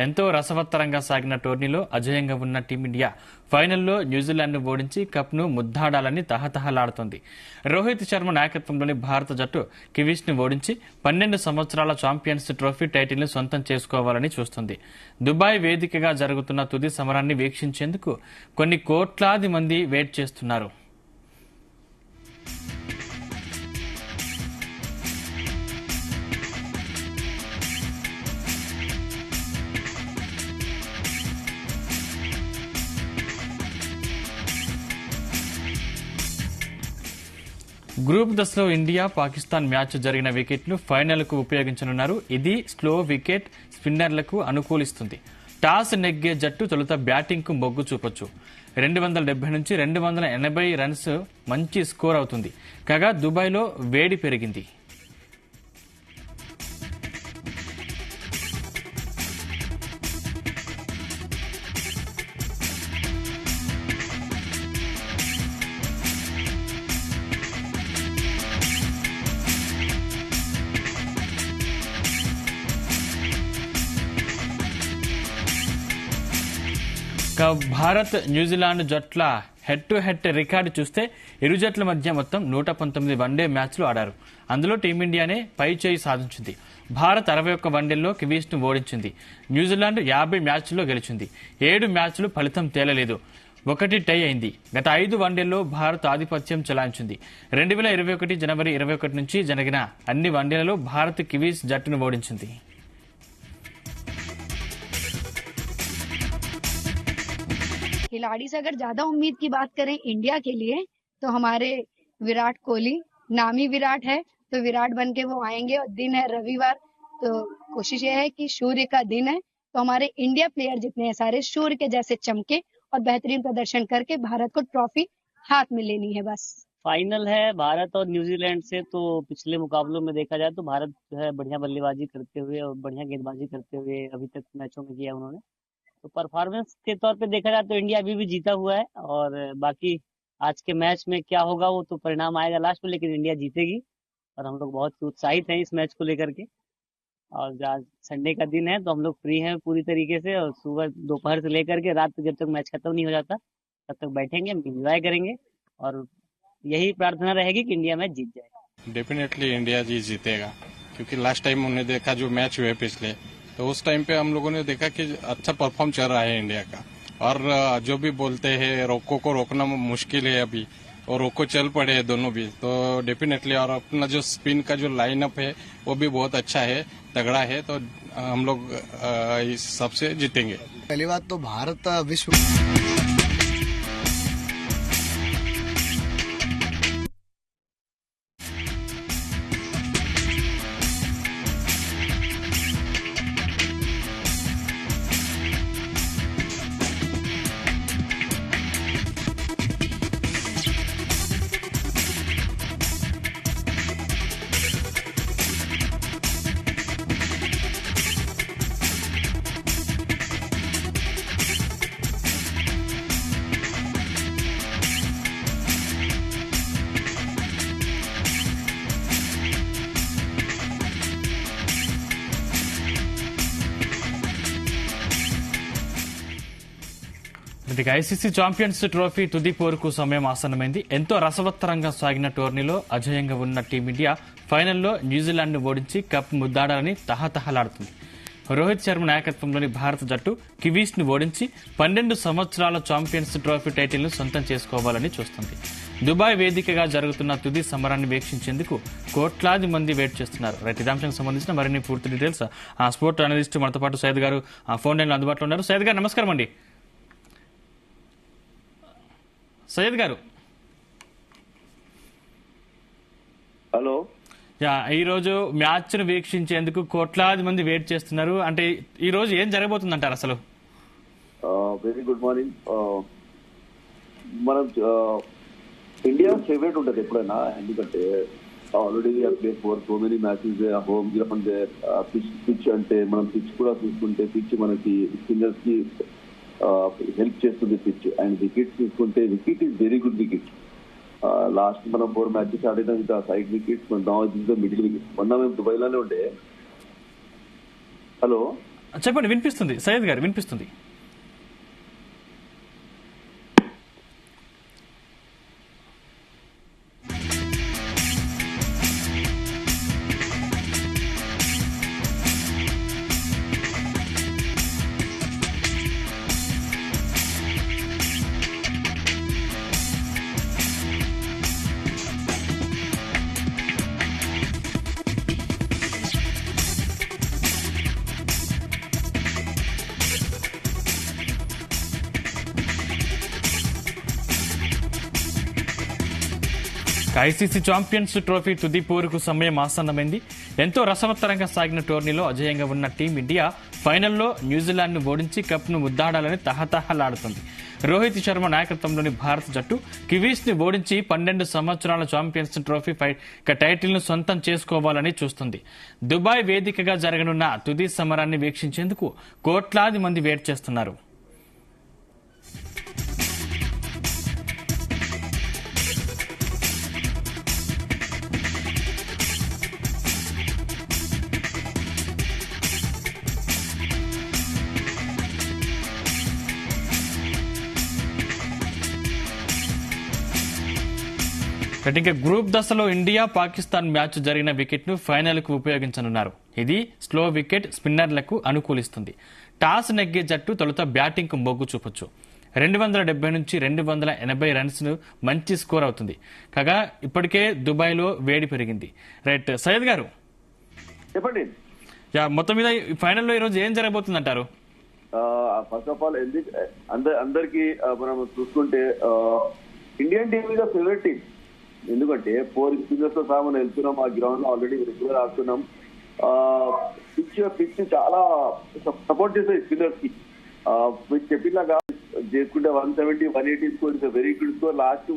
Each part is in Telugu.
ఎంతో రసవత్తరంగా సాగిన టోర్నీలో అజేయంగా ఉన్న టీమిండియా ఫైనల్లో న్యూజిలాండ్ను ఓడించి కప్ను ముద్దాడాలని తహతహలాడుతోంది. రోహిత్ శర్మ నాయకత్వంలోని భారత జట్టు కివీస్ను ఓడించి 12 సంవత్సరాల ఛాంపియన్స్ ట్రోఫీ టైటిల్ను సొంతం చేసుకోవాలని చూస్తుంది. దుబాయ్ వేదికగా జరుగుతున్న తుది సమరాన్ని వీక్షించేందుకు కొన్ని కోట్లాది మంది వెయిట్ చేస్తున్నారు. గ్రూప్ దశలో ఇండియా పాకిస్తాన్ మ్యాచ్ జరిగిన వికెట్ను ఫైనల్కు ఉపయోగించనున్నారు. ఇది స్లో వికెట్ స్పిన్నర్లకు అనుకూలిస్తుంది. టాస్ నెగ్గే జట్టు తొలుత బ్యాటింగ్కు మొగ్గు చూపొచ్చు. 270 నుంచి 280 రన్స్ మంచి స్కోర్ అవుతుంది. కాగా దుబాయ్లో వేడి పెరిగింది. భారత్ న్యూజిలాండ్ జట్ల హెడ్ టు హెడ్ రికార్డు చూస్తే ఇరు జట్ల మధ్య మొత్తం 119 వన్డే మ్యాచ్లు ఆడారు. అందులో టీమిండియానే పై చేయి సాధించింది. భారత్ 61 వన్డేల్లో కివీస్ను ఓడించింది. న్యూజిలాండ్ 50 మ్యాచ్ల్లో గెలిచింది. 7 మ్యాచ్లు ఫలితం తేలలేదు. 1 టై అయింది. గత 5 వన్డేల్లో భారత్ ఆధిపత్యం చెలాయించింది. 2021 జనవరి 21 నుంచి జరిగిన అన్ని వన్డేలలో భారత్ కివీస్ జట్టును ఓడించింది. खिलाड़ी से अगर ज्यादा उम्मीद की बात करें इंडिया के लिए तो हमारे विराट कोहली, नामी विराट है तो विराट बन के वो आएंगे। और दिन है रविवार, तो कोशिश ये है कि सूर्य का दिन है तो हमारे इंडिया प्लेयर जितने हैं सारे सूर्य के जैसे चमके और बेहतरीन प्रदर्शन करके भारत को ट्रॉफी हाथ में लेनी है। बस फाइनल है भारत और न्यूजीलैंड से। तो पिछले मुकाबलों में देखा जाए तो भारत जो है बढ़िया बल्लेबाजी करते हुए और बढ़िया गेंदबाजी करते हुए अभी तक मैचों में किया उन्होंने। तो परफॉर्मेंस के तौर पे देखा जाए तो इंडिया अभी भी जीता हुआ है और बाकी आज के मैच में क्या होगा वो तो परिणाम आएगा लास्ट में, लेकिन इंडिया जीतेगी और हम लोग बहुत उत्साहित हैं इस मैच को लेकर के। और आज संडे का दिन है तो हम लोग फ्री हैं पूरी तरीके से और सुबह दोपहर से लेकर के रात तक जब तक मैच खत्म नहीं हो जाता तब तक बैठेंगे, एंजॉय करेंगे और यही प्रार्थना रहेगी कि इंडिया मैच जीत जाए। डेफिनेटली इंडिया जीतेगा, क्योंकि लास्ट टाइम हमने देखा जो मैच हुए पिछले, तो उस टाइम पे हम लोगों ने देखा कि अच्छा परफॉर्म चल रहा है इंडिया का। और जो भी बोलते हैं रोको को रोकना मुश्किल है अभी, और रोको चल पड़े हैं दोनों भी, तो डेफिनेटली। और अपना जो स्पिन का जो लाइनअप है वो भी बहुत अच्छा है, तगड़ा है, तो हम लोग इस सबसे जीतेंगे। पहली बात तो भारत विश्व ఐసీసీ ఛాంపియన్స్ ట్రోఫీ తుది పోరుకు సమయం ఆసన్నమైంది. ఎంతో రసవత్తరంగా సాగిన టోర్నీలో అజేయంగా ఉన్న టీమిండియా ఫైనల్లో న్యూజిలాండ్ను ఓడించి కప్ ముద్దాడాలని తహతహలాడుతుంది. రోహిత్ శర్మ నాయకత్వంలోని భారత జట్టు కివీస్ను ఓడించి 12 సంవత్సరాల ఛాంపియన్స్ ట్రోఫీ టైటిల్ను సొంతం చేసుకోవాలని చూస్తుంది. దుబాయ్ వేదికగా జరుగుతున్న తుది సమరాన్ని వీక్షించేందుకు కోట్లాది మంది వెయిట్ చేస్తున్నారు. రైట్, ఇదాంశానికి సంబంధించిన మరిన్ని పూర్తి డీటెయిల్స్ స్పోర్ట్ అనలిస్ట్ మనతో పాటు సయ్యద్ గారు ఫోన్ లైన్లో అందుబాటులో ఉన్నారు. సయ్యద్ గారు నమస్కారం అండి. సయ్యద్ గారు, హలో. ఈ రోజు మ్యాచ్ ను వీక్షించేందుకు కోట్లాది మంది వెయిట్ చేస్తున్నారు. అంటే ఈ రోజు ఏం జరగబోతుంది అంటారు అసలు? Very good morning. మనం ఇండియా ఫేవరెట్ ఉంటుంది ఎప్పుడైనా, ఎందుకంటే already play four so many matches home ground pitch అంటే మనం పిచ్ కూడా చూసుకుంటే పిచ్ మనకి స్పిన్నర్స్ కి హెల్ప్ చేస్తుంది పిచ్. అండ్ వికెట్స్ తీసుకుంటే wicket is very good wicket. Last మనం 4 మ్యాచెస్ ఆడినా ఇంకా సైడ్ వికెట్స్, మిడిల్ వికెట్స్. మొన్న మేము దుబాయ్లోనే ఉండే. హలో చెప్పండి, వినిపిస్తుంది సయ్యద్ గారు, వినిపిస్తుంది. ఐసీసీ ఛాంపియన్స్ ట్రోఫీ తుది పోరుకు సమయం ఆసన్నమైంది. ఎంతో రసవత్తరంగా సాగిన టోర్నీలో అజేయంగా ఉన్న టీమిండియా ఫైనల్లో న్యూజిలాండ్ను ఓడించి కప్ను ముద్దాడాలని తహతహలాడుతుంది. రోహిత్ శర్మ నాయకత్వంలోని భారత జట్టు కివీస్ ని ఓడించి 12 సంవత్సరాల ఛాంపియన్స్ ట్రోఫీ టైటిల్ ను సొంతం చేసుకోవాలని చూస్తుంది. దుబాయ్ వేదికగా జరగనున్న తుది సమరాన్ని వీక్షించేందుకు కోట్లాది మంది వెయిట్ చేస్తున్నారు. ఇంకా గ్రూప్ దశలో ఇండియా పాకిస్తాన్ మ్యాచ్ జరిగిన వికెట్ ను ఫైనల్ కు ఉపయోగించనున్నారు. ఇది స్లో వికెట్ స్పిన్నర్లకు అనుకూలిస్తుంది. టాస్ నెగ్గే జట్టు తొలుత బ్యాటింగ్ కు మొగ్గు చూపొచ్చు. 270 నుంచి 280 రన్స్ మంచి స్కోర్ అవుతుంది. కాగా ఇప్పటికే దుబాయ్ లో వేడి పెరిగింది. రైట్ సయ్యద్ గారు, చెప్పండి. మొత్తం మీద ఫైనల్లో ఈరోజు ఏం జరగబోతుంది అంటారు? ఫస్ట్ ఆఫ్ ఆల్ అందరికి మనం చూసుకుంటే ఇండియన్ టీమ్ మీద ఫేవరెట్ టీమ్. ఎందుకంటే 4 స్పిన్నర్స్ తో సహా మనం వెళ్తున్నాం. ఆ గ్రౌండ్ లో ఆల్రెడీ రెగ్యులర్ ఆడుతున్నాం. పిచ్ చాలా సపోర్ట్ చేస్తాయి స్పిన్నర్స్ కి. మీరు చెప్పినాక చేసుకుంటే 170, 180 score is very good score. Last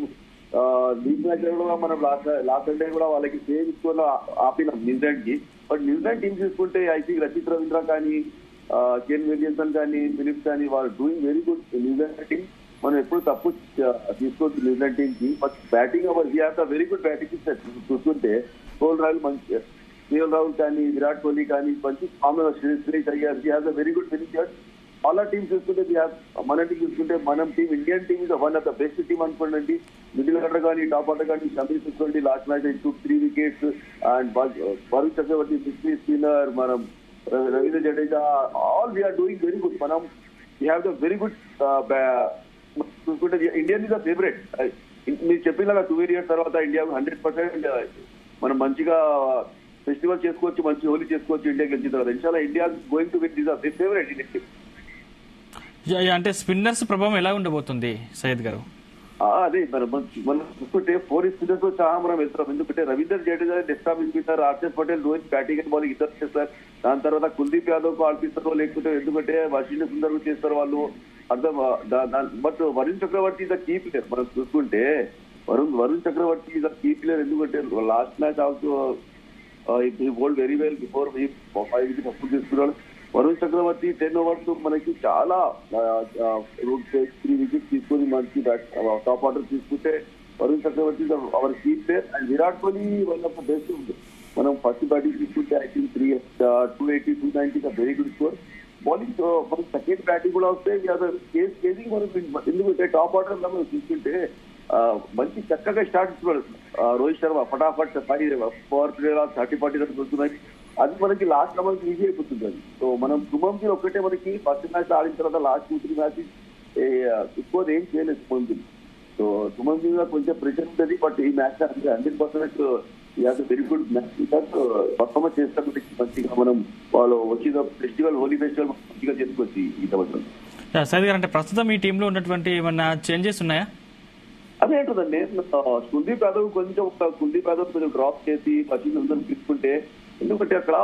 league match కూడా మనం లాస్ట్ సండే కూడా వాళ్ళకి సేమ్ స్కోర్ లో ఆపినాం న్యూజిలాండ్ కి. బట్ న్యూజిలాండ్ టీమ్ చూసుకుంటే ఐసీ రచిత్ రవీంద్ర కానీ కేన్ విలియమ్సన్ కానీ ఫిలిప్స్ కానీ వాళ్ళు doing very good. New Zealand team మనం ఎప్పుడు తప్పు తీసుకోవచ్చు న్యూజిలాండ్ టీమ్ కి. But batting our he has a very good batting చూస్తుంటే కేఎల్ రాహుల్ కానీ విరాట్ కోహ్లీ కానీ మంచి Shreyas Iyer, he has a very good finisher. All our team చూసుకుంటే మన టీం చూసుకుంటే మనం team Indian team is one of the best team అనుకోండి. మిడిల్ ఆర్డర్ కానీ టాప్ ఆర్డర్ కానీ షమీ చూసుకోండి, last match 3 wickets and Varun Chakravarthy 60 spinner, మనం Ravindra Jadeja, all we are doing very good. మనం we have the very good చూసుకుంటే ఇండియన్ ఇస్ ద ఫేవరెట్. మీరు చెప్పినగా 2 ఇయర్స్ తర్వాత ఇండియా 100% మనం మంచిగా ఫెస్టివల్ చేసుకోవచ్చు, మంచి హోలీ చేసుకోవచ్చు ఇండియా గెలిచిన తర్వాత. ఇన్షాల్లా India going to win the favourite Indian team. అంటే స్పిన్నర్స్ ప్రభావం ఎలా ఉండబోతుంది సయ్యద్ గారు? అదే మనం చూసుకుంటే 4 స్పిన్నర్స్ తో సహా మనం వెళ్తున్నాం. ఎందుకంటే రవీంద్ర జడేజా డెస్టాప్ spinner, Harshad Patel Rohit batting and bowling ఇద్దరు చేస్తారు. దాని తర్వాత కుల్దీప్ యాదవ్ కు ఆడిపిస్తారు, లేకుంటే ఎందుకంటే వాషింగ్టన్ సుందర్ చేస్తారు వాళ్ళు అర్థం. But Varun Chakravarthy is the key player. మనం చూసుకుంటే Varun Chakravarthy is the key player. ఎందుకంటే last match also he bowled very well before 5 wickets అప్పుడు తీసుకున్నాడు. వరుణ్ చక్రవర్తి 10 ఓవర్స్ మనకి చాలా 3 వికెట్స్ తీసుకొని మంచి టాప్ ఆర్డర్ తీసుకుంటే Varun Chakravarthy our key player. And Virat Kohli one of the best. మనం ఫస్ట్ బ్యాటింగ్ తీసుకుంటే I think 280, 290 very good score. Bowling మనకి సెకండ్ బ్యాటింగ్ కూడా వస్తే కేసింగ్ మనం ఎందుకంటే టాప్ ఆర్డర్ మనం తీసుకుంటే మంచి చక్కగా స్టార్ట్ ఇస్తున్నాడు రోహిత్ శర్మ. ఫటాఫట్ 30-40 రన్స్ వస్తున్నాయి. అది మనకి లాస్ట్ లో మనకి ఈజీ అయిపోతుంది అది. సో మనం శుభంకి ఒక్కటే మనకి ఫస్ట్ మ్యాచ్ ఆడిన తర్వాత లాస్ట్ 2-3 మ్యాచెస్ ఎక్కువ ఏం చేయలేదు శుభంకి. సో శుభంకి మీద కొంచెం ప్రెషర్ ఉంటుంది. బట్ ఈ match 100% very good match performance చేస్తాం. మంచిగా మనం వాళ్ళు వచ్చిన ఫెస్టివల్ హోలీ ఫెస్టివల్ మంచిగా చేసుకోవచ్చు ఈ సంవత్సరం. సయ్యద్ గారు, అంటే ప్రస్తుతం ఈ టీంలో ఉన్నటువంటి ఏమన్నా చేంజెస్ ఉన్నాయా? అదే అంటుందండి. కుల్దీప్ యాదవ్ కొంచెం డ్రాప్ చేసి వాషింగ్టన్ సుందర్ తీసుకుంటే, ఎందుకంటే అక్కడ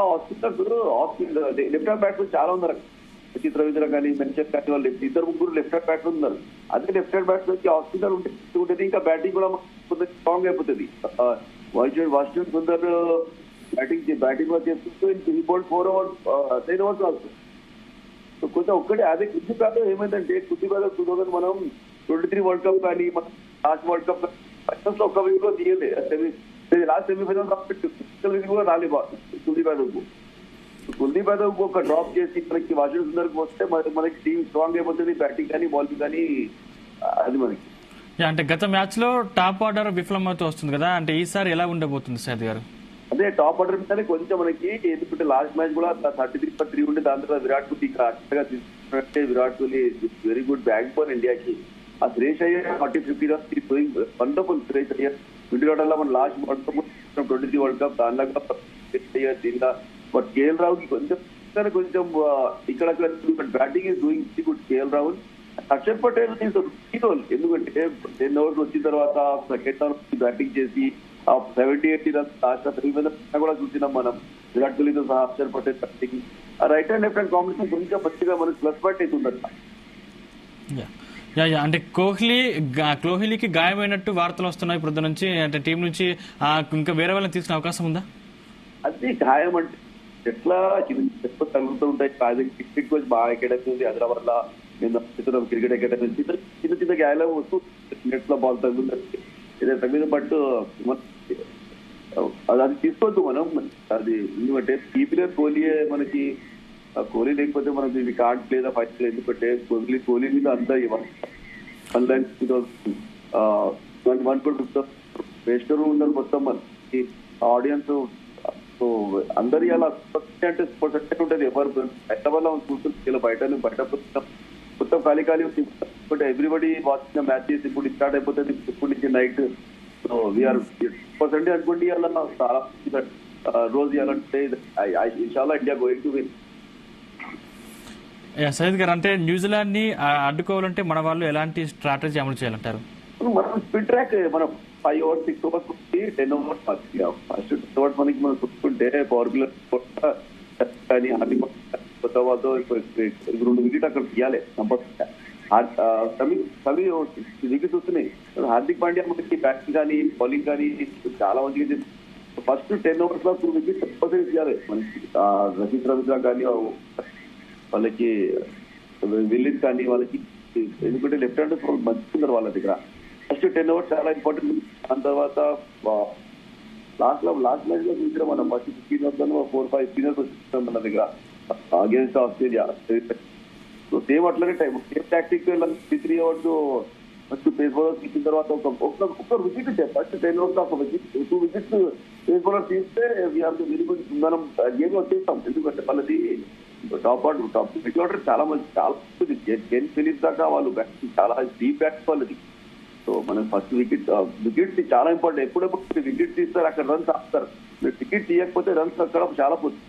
లెఫ్ట్ హ్యాండ్ బ్యాట్స్మెన్ చాలా ఉన్నారు. రచిత్ రవీంద్ర కానీ మెన్షన్ కానీ వాళ్ళు 2-3 లెఫ్ట్ హ్యాండ్ బ్యాట్స్మెన్ ఉన్నారు. అదే లెఫ్ట్ హ్యాండ్ బ్యాట్స్మెన్ కి హాస్పిటల్ ఉంటుంది, ఇంకా బ్యాటింగ్ కూడా స్ట్రాంగ్ అయిపోతుంది. వాషింగ్టన్ సుందర్ బ్యాటింగ్ కూడా చేస్తుంటే 4 ఓవర్స్ 10 ఓవర్స్ వస్తుంది. సో కొంచెం ఒక్కటే అదే కుల్దీప్ యాదవ్ ఏమైందంటే కుల్దీప్ యాదవ్ 2000 మనం 23 వరల్డ్ కప్ కానీ లాస్ట్ వరల్డ్ కప్ ఫైనల్స్ లో ఒక్క వికెట్ కూడా తీయలేదు. లాస్ట్ సెమీఫైనల్ కూడా రాలేదు కుల్దీప్ యాదవ్ కు. కుల్దీప్ యాదవ్ ఒక డ్రాప్ చేసి మనకి వాషింగ్టన్ సుందర్కి వస్తే మనకి టీం స్ట్రాంగ్ అయిపోతుంది, బ్యాటింగ్ కానీ బౌలింగ్ కానీ. అది మనకి అంటే గత మ్యాచ్ లో టాప్ ఆర్డర్ విఫలమవుతూ వస్తుంది కదా, అంటే ఈసారి ఎలా ఉండబోతుంది సైద్ గారు? అదే టాప్ ఆర్డర్ మీదనే కొంచెం మనకి, ఎందుకంటే లాస్ట్ మ్యాచ్ కూడా 33-3 ఉంటే దాని తర్వాత విరాట్ కోహ్లీ కరెక్ట్గా తీసుకున్నట్టే. Virat Kohli very good back bowl ఇండియాకి. ఆ Shreyas Iyer 40-50 runs doing wonderful. Shreyas Iyer India మన last world cup 23 world cup దానిలో దీనిలో. బట్ కేఎల్ రావుకి కొంచెం ఇక్కడ batting is doing good. KL Rahul, Axar Patel is role. ఎందుకంటే 10 overs వచ్చిన తర్వాత సెకండ్ రౌండ్ బ్యాటింగ్ చేసి 70-80 రన్స్ లాస్ట్ 3 మీద కూడా చూసినాం మనం. విరాట్ కోహ్లీతో సహా Axar Patel batting, right hand left hand combination కొంచెం మంచిగా మనకి ప్లస్ పాయింట్ అవుతుందట. అంటే కోహ్లీకి గాయమైనట్టు వార్తలు వస్తున్నాయి ప్రొద్దు నుంచి, అంటే టీం నుంచి ఇంకా వేరే వాళ్ళని తీసుకునే అవకాశం ఉందా? అది గాయం అంటే ఎట్లా తగ్గుతూ ఉంటాయి. క్రికెట్ కోచ్ బాగా అకాడమీ ఉంది హైదరాబాద్ లో, నేను క్రికెట్ అకాడమీ చిన్న గాయాలు వస్తూ నెట్ లో బాల్ తగ్గుతుంది, ఏదైనా తగ్గింది. బట్ అది తీసుకోవద్దు మనం. అది ఎందుకంటే కీ ప్లేయర్ కోహ్లీయే మనకి. కోహ్లీ లేకపోతే మనకి ఇది కార్డ్ లేదా ఫైట్ లేదు. ఎందుకంటే కోహ్లీ మీద అంతా వేస్టర్ ఉన్నారు మొత్తం మనకి ఆడియన్స్. సో అందరి అలా అంటే స్పోర్ట్స్ ఉంటుంది. ఎవరు హైదరాబాద్ లో చూస్తుంది, బయట మొత్తం ఖాళీ ఉంది. బట్ ఎవ్రీబడి వాచింగ్ మ్యాచెస్ ఇప్పుడు స్టార్ట్ అయిపోతుంది ఇప్పుడు నుంచి నైట్. సో వీఆర్ పర్సెంట్ అనుకోండి అలా చాలా రోజు ఇవ్వాలంటే ఇన్షాల్లా India going to win. Syed గారు, అంటే న్యూజిలాండ్ ని అడ్డుకోవాలంటే మన వాళ్ళు ఎలాంటి స్ట్రాటజీ అమలు చేయాలంటారు? మనం స్పిన్ ట్రాక్ మనం 5 overs 6 overs 10 overs first 10 overs మనకి మనం చూసుకుంటే పవర్ ప్లేయర్ కానీ కొత్త వాళ్ళతో 2 వికెట్ అక్కడ తీయాలి కంపల్సరీ. వికెట్స్ వస్తున్నాయి. హార్దిక్ పాండ్యా మనకి బ్యాటింగ్ కానీ బౌలింగ్ కానీ చాలా మంచిగా ఫస్ట్ 10 overs లో 2 వికెట్స్ కంపల్సరీ తీయాలి మనకి. రషీద్ రవీంద్ర కానీ వాళ్ళకి విల్లిస్ కానీ వాళ్ళకి, ఎందుకంటే లెఫ్ట్ హ్యాండ్ మంచిగా వాళ్ళ దగ్గర. ఫస్ట్ 10 overs చాలా ఇంపార్టెంట్. దాని తర్వాత లాస్ట్ మ్యాచ్ లో చూసిన మనం ఫస్ట్ 15 overs 4-5 స్పిన్నర్స్ వచ్చినాం మన దగ్గర అగేన్స్ట్ ఆస్ట్రేలియా. సో సేమ్ అట్లనే same tactic 3 overs first face bowlers ఇచ్చిన తర్వాత ఒక్క వికెట్ ఇచ్చారు. ఫస్ట్ 10 overs ఒక వికెట్ 2 వికెట్స్ పేస్ బౌలర్ తీస్తే మనం గేమ్ వచ్చేస్తాం. ఎందుకంటే వాళ్ళది టాప్ మిడిల్ ఆర్డర్ చాలా మంచి జెన్ ఫిలిప్స్ దాకా వాళ్ళు బ్యాటింగ్ చాలా డీప్ బ్యాట్స్ వాళ్ళది. సో మనం ఫస్ట్ వికెట్ చాలా ఇంపార్టెంట్. ఎప్పుడెప్పుడు వికెట్ తీస్తారు అక్కడ రన్స్ ఆపుతారు. మీరు వికెట్ తీయకపోతే రన్స్ అక్కడ చాలా పోతుంది.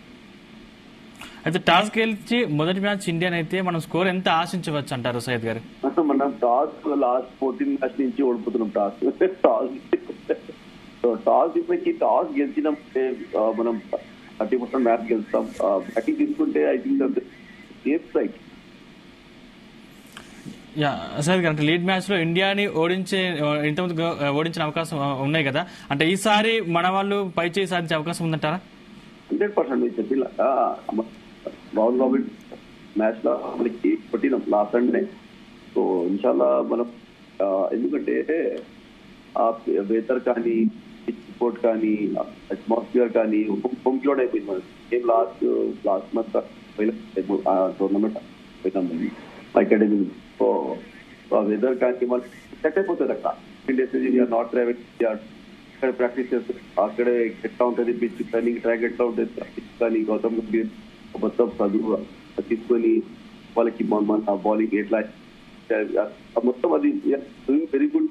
అయితే టాస్ గెలిచి మొదటి మ్యాచ్ ఇండియన్ అయితే మనం స్కోర్ ఎంత ఆశించవచ్చు అంటారు సయ్యద్ గారు? మనం టాస్ లాస్ట్ 14 మ్యాచ్ నుంచి ఓడిపోతున్నాం. టాస్ గెలిచినప్పుడే మనం 30% మ్యాచ్ గెలుస్తాం. బ్యాటింగ్ తీసుకుంటే I think safe side. Syed గారు, అంటే లీడ్ మ్యాచ్ లో ఇండియాని ఇంతకుముందు ఓడించిన అవకాశం ఉన్నాయి కదా, అంటే ఈసారి మన వాళ్ళు పై చేయి సాధించే అవకాశం ఉందంటారా? 100% చెప్పిలాగా రాహుల్ ద్రావిడ్ మ్యాచ్ లో మనకి కొట్టినాం లాస్ట్ సండే. సో ఇన్షాల్లా మనం ఎందుకంటే ఆ వెదర్ కానీ రిపోర్ట్ కానీ అట్మాస్ఫియర్ కానీ హోమ్ క్లౌడ్ అయిపోయింది మనకి. ఏం లాస్ట్ మంత్ టోర్నమెంట్ పోయినాం అకాడమీ. సో వెదర్ కానీ మనకి సెట్ అయిపోతుంది అక్కడ. 15 days నుంచి నాట్ ట్రావెల్ అక్కడ ప్రాక్టీస్ చేస్తారు. అక్కడే ఎట్లా ఉంటుంది పిచ్, టర్నింగ్ ట్రాక్ ఎట్లా ఉంటుంది, పిచ్ కానీ గౌతమ్ గంభీర్ మొత్తం చదువు తీసుకొని వాళ్ళకి మన బౌలింగ్ ఎట్లా మొత్తం అది వెరీ గుడ్.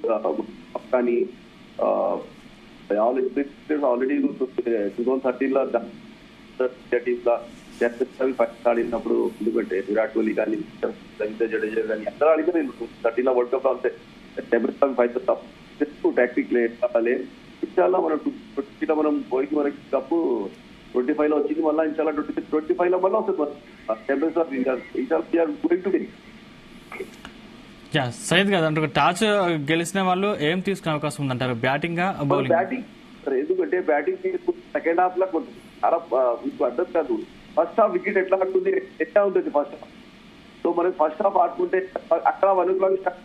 కానీ ఆల్రెడీ 2013 లో టీమ్ లో ఫస్ట్ ఆడినప్పుడు, ఎందుకంటే విరాట్ కోహ్లీ కానీ రవీంద్ర జడేజా కానీ అందరూ ఆడితే నేను 13 లో వరల్డ్ కప్ లో అంతే 5 టాక్టిక్ లే. ఇన్షాల్లా మనం 20 మనం పోయి మనకి కప్పు 25 లో వచ్చింది. మళ్ళీ ఇన్షాల్లా 25 లో మళ్ళీ వస్తుంది. సయ్యద్ గారు, అంటే టాస్ గెలిచిన వాళ్ళు ఏం తీసుకునే అవకాశం ఉందంటారు? బ్యాటింగ్ బ్యాటింగ్ ఎందుకంటే బ్యాటింగ్ సెకండ్ హాఫ్ లో చాలా మీకు అర్థం కాదు. ఫస్ట్ హాఫ్ వికెట్ ఎట్లా పడుతుంది ఎట్లా ఉంటుంది ఫస్ట్ హాఫ్. సో మనకి ఫస్ట్ హాఫ్ ఆడుకుంటే అక్కడ 1 o'clock స్టార్ట్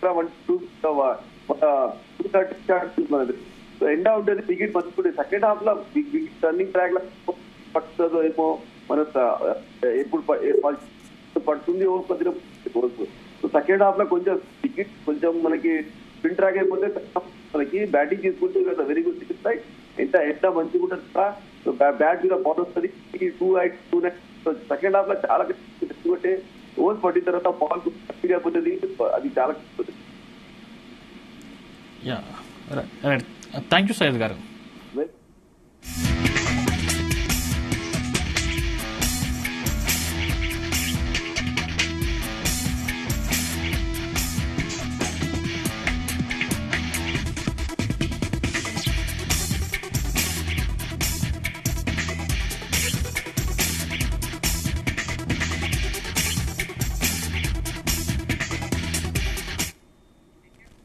2:30 స్టార్ట్ మనది. సో ఎండ్ ఉంటుంది వికెట్ మంచుకుంటే. సెకండ్ హాఫ్ లో టర్నింగ్ ట్రాక్ లో పడుతుందో ఏమో మన ఎప్పుడు పడుతుంది ఓ కొద్దిగా సెకండ్ హాఫ్ లో కొంచెం టికెట్ కొంచెం మనకి స్పిన్ ట్రాక్ అయిపోతే మనకి బ్యాటింగ్ తీసుకుంటే వెరీ గుడ్ టికెట్ రైట్ ఎంత మంచిగా ఉంటుంది బ్యాట్ మీద బాల్ వస్తుంది 2-9 సెకండ్ హాఫ్ లో చాలా కొట్టే ఓవర్స్ పట్టిన తర్వాత బాల్ అయిపోతుంది అది చాలా థ్యాంక్ యూ సయ్యద్ గారు.